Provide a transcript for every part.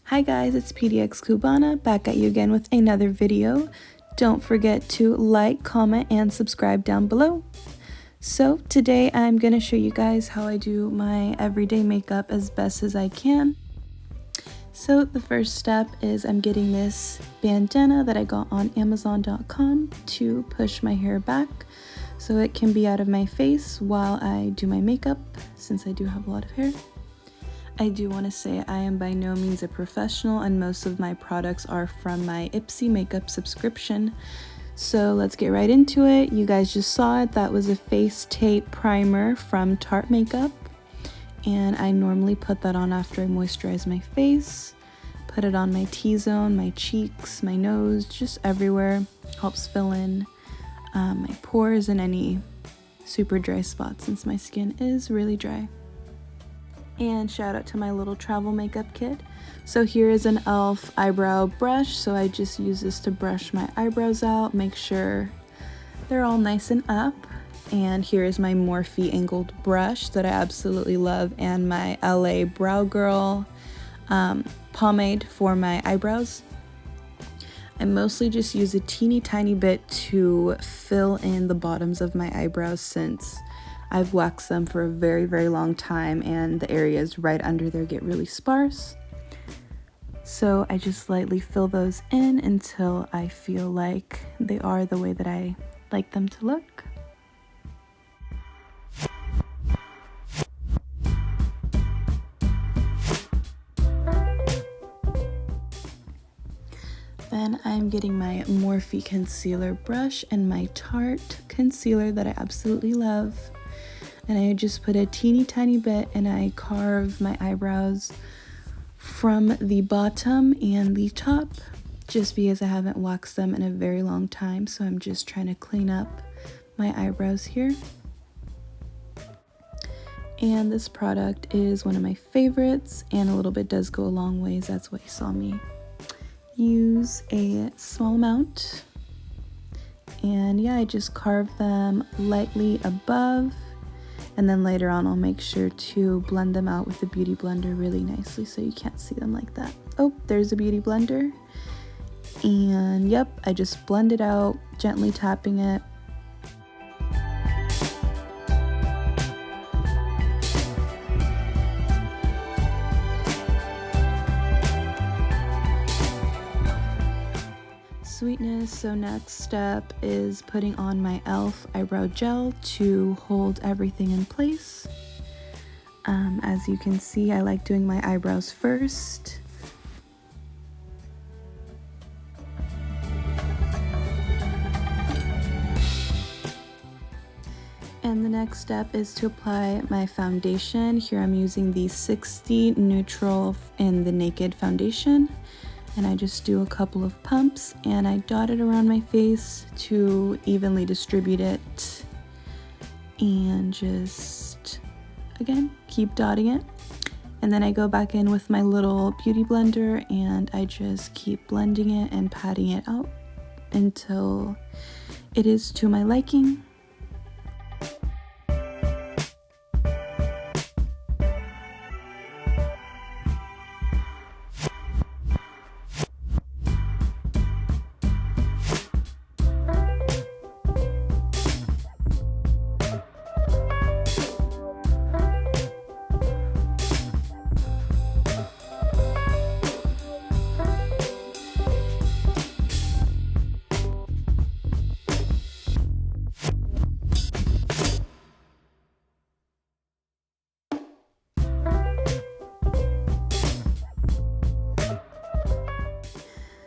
Hi guys, it's PDX Cubana back at you again with another video. Don't forget to like, comment, and subscribe down below. So today I'm going to show you guys how I do my everyday makeup as best as I can. So the first step is I'm getting this bandana that I got on Amazon.com to push my hair back so it can be out of my face while I do my makeup, since I do have a lot of hair. I do want to say I am by no means a professional, and most of my products are from my IPSY makeup subscription. So let's get right into it. You guys just saw it. That was a face tape primer from Tarte Makeup. And I normally put that on after I moisturize my face. Put it on my T-zone, my cheeks, my nose, just everywhere. Helps fill in my pores and any super dry spots since my skin is really dry. And shout out to my little travel makeup kit. So here is an e.l.f. eyebrow brush. So I just use this to brush my eyebrows out, make sure they're all nice and up. And here is my Morphe angled brush that I absolutely love, and my LA Brow Girl pomade for my eyebrows. I mostly just use a teeny tiny bit to fill in the bottoms of my eyebrows, since I've waxed them for a very, very long time and the areas right under there get really sparse. So I just lightly fill those in until I feel like they are the way that I like them to look. Then I'm getting my Morphe concealer brush and my Tarte concealer that I absolutely love. And I just put a teeny tiny bit and I carve my eyebrows from the bottom and the top, just because I haven't waxed them in a very long time. So I'm just trying to clean up my eyebrows here. And this product is one of my favorites, and a little bit does go a long ways. That's why you saw me use a small amount. And yeah, I just carve them lightly above. And then later on, I'll make sure to blend them out with the Beauty Blender really nicely so you can't see them like that. Oh, there's a Beauty Blender. And yep, I just blend it out, gently tapping it. Sweetness. So next step is putting on my e.l.f. eyebrow gel to hold everything in place. As you can see, I like doing my eyebrows first. And the next step is to apply my foundation. Here I'm using the 60 Neutral in the Naked foundation. And I just do a couple of pumps and I dot it around my face to evenly distribute it, and just again keep dotting it. And then I go back in with my little beauty blender and I just keep blending it and patting it out until it is to my liking.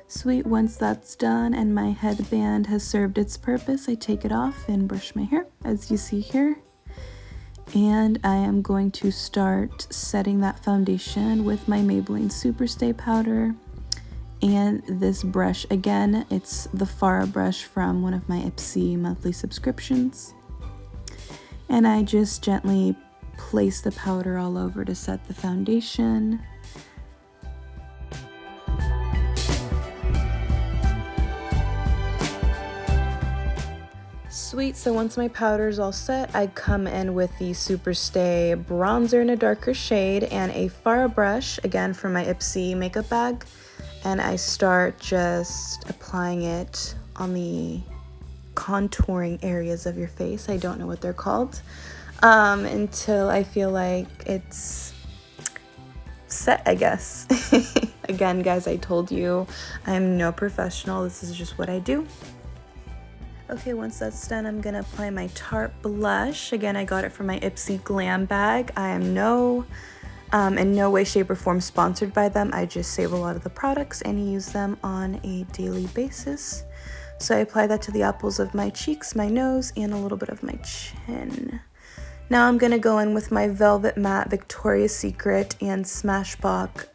Sweet, once that's done and my headband has served its purpose, I take it off and brush my hair, as you see here. And I am going to start setting that foundation with my Maybelline Superstay powder. And this brush, again, it's the Farah brush from one of my IPSY monthly subscriptions. And I just gently place the powder all over to set the foundation. Sweet, so once my powder is all set, I come in with the Superstay bronzer in a darker shade and a far brush, again from my IPSY makeup bag, and I start just applying it on the contouring areas of your face. I don't know what they're called, until I feel like it's set, I guess. Again, guys, I told you I'm no professional. This is just what I do. Okay, once that's done, I'm gonna apply my Tarte blush. Again, I got it from my IPSY Glam bag. I am in no way, shape, or form sponsored by them. I just save a lot of the products and use them on a daily basis. So I apply that to the apples of my cheeks, my nose, and a little bit of my chin. Now I'm gonna go in with my Velvet Matte Victoria's Secret and Smashbox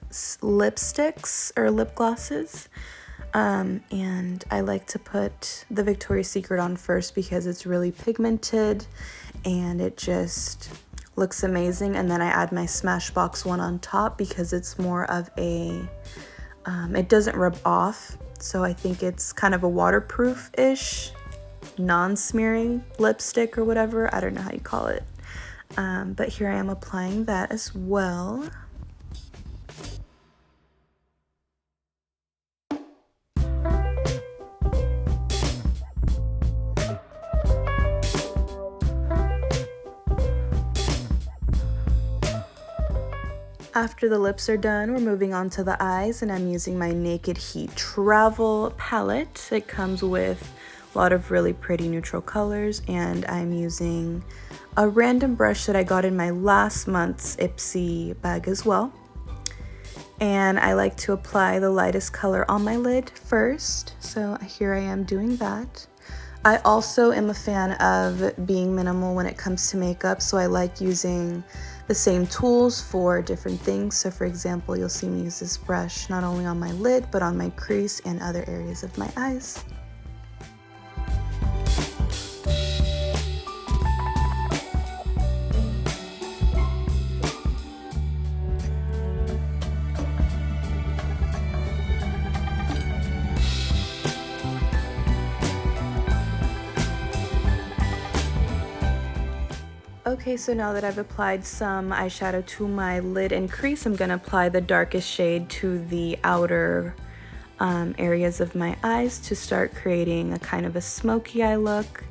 lipsticks or lip glosses. And I like to put the Victoria's Secret on first because it's really pigmented and it just looks amazing. And then I add my Smashbox one on top because it's more of a, it doesn't rub off. So I think it's kind of a waterproof-ish, non-smearing lipstick or whatever. I don't know how you call it. But here I am applying that as well. After the lips are done, we're moving on to the eyes, and I'm using my Naked Heat Travel palette. It comes with a lot of really pretty neutral colors, and I'm using a random brush that I got in my last month's IPSY bag as well. And I like to apply the lightest color on my lid first, so here I am doing that. I also am a fan of being minimal when it comes to makeup, so I like using the same tools for different things. So for example, you'll see me use this brush not only on my lid, but on my crease and other areas of my eyes. Okay, so now that I've applied some eyeshadow to my lid and crease, I'm going to apply the darkest shade to the outer areas of my eyes to start creating a kind of a smoky eye look.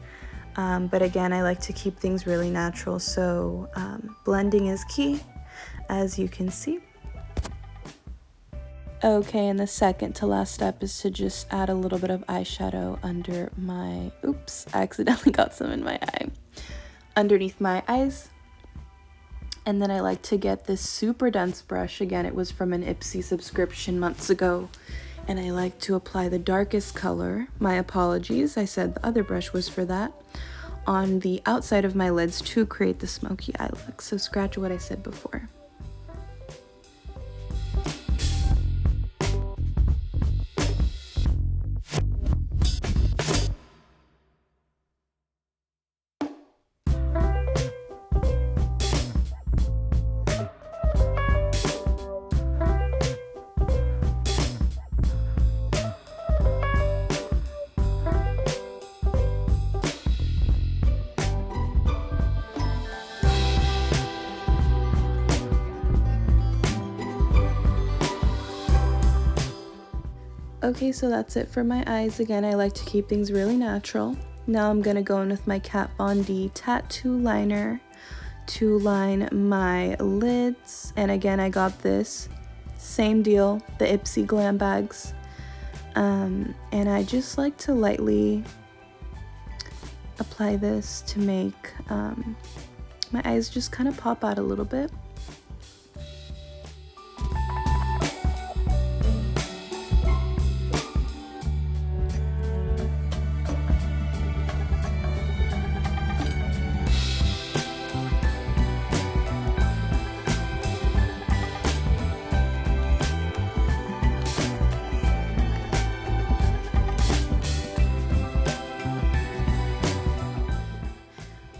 But again, I like to keep things really natural, so blending is key, as you can see. Okay, and the second to last step is to just add a little bit of eyeshadow under my, oops, I accidentally got some in my eye. Underneath my eyes. And then I like to get this super dense brush. Again, it was from an IPSY subscription months ago. And I like to apply the darkest color. My apologies, I said the other brush was for that. On the outside of my lids to create the smoky eye look. So scratch what I said before. Okay, so that's it for my eyes. Again, I like to keep things really natural. Now I'm gonna go in with my Kat Von D tattoo liner to line my lids. And again, I got this same deal, the IPSY Glam bags. And I just like to lightly apply this to make my eyes just kind of pop out a little bit.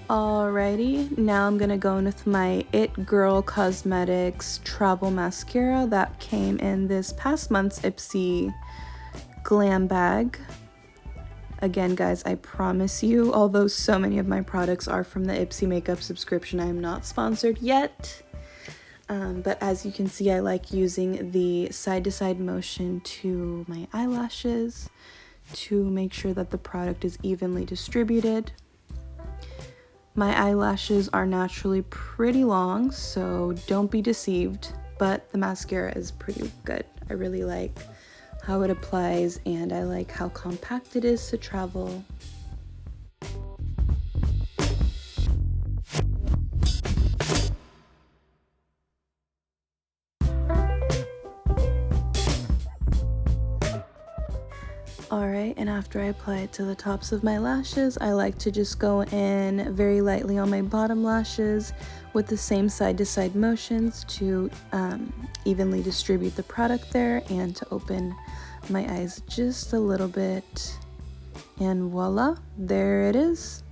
Alrighty, now I'm gonna go in with my It Girl Cosmetics Travel Mascara that came in this past month's IPSY Glam bag. Again, guys, I promise you, although so many of my products are from the IPSY makeup subscription, I am not sponsored yet. But as you can see, I like using the side-to-side motion to my eyelashes to make sure that the product is evenly distributed. My eyelashes are naturally pretty long, so don't be deceived, but the mascara is pretty good. I really like how it applies, and I like how compact it is to travel. Alright, and after I apply it to the tops of my lashes, I like to just go in very lightly on my bottom lashes with the same side-to-side motions to evenly distribute the product there and to open my eyes just a little bit. And voila, there it is.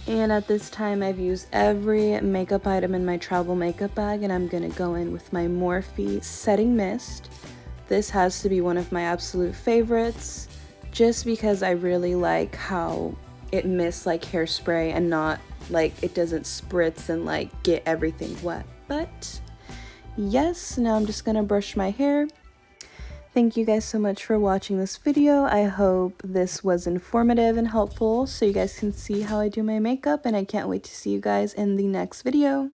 And at this time, I've used every makeup item in my travel makeup bag, and I'm going to go in with my Morphe Setting Mist. This has to be one of my absolute favorites, just because I really like how it mists like hairspray and not like it doesn't spritz and like get everything wet. But yes, now I'm just going to brush my hair. Thank you guys so much for watching this video. I hope this was informative and helpful so you guys can see how I do my makeup, and I can't wait to see you guys in the next video.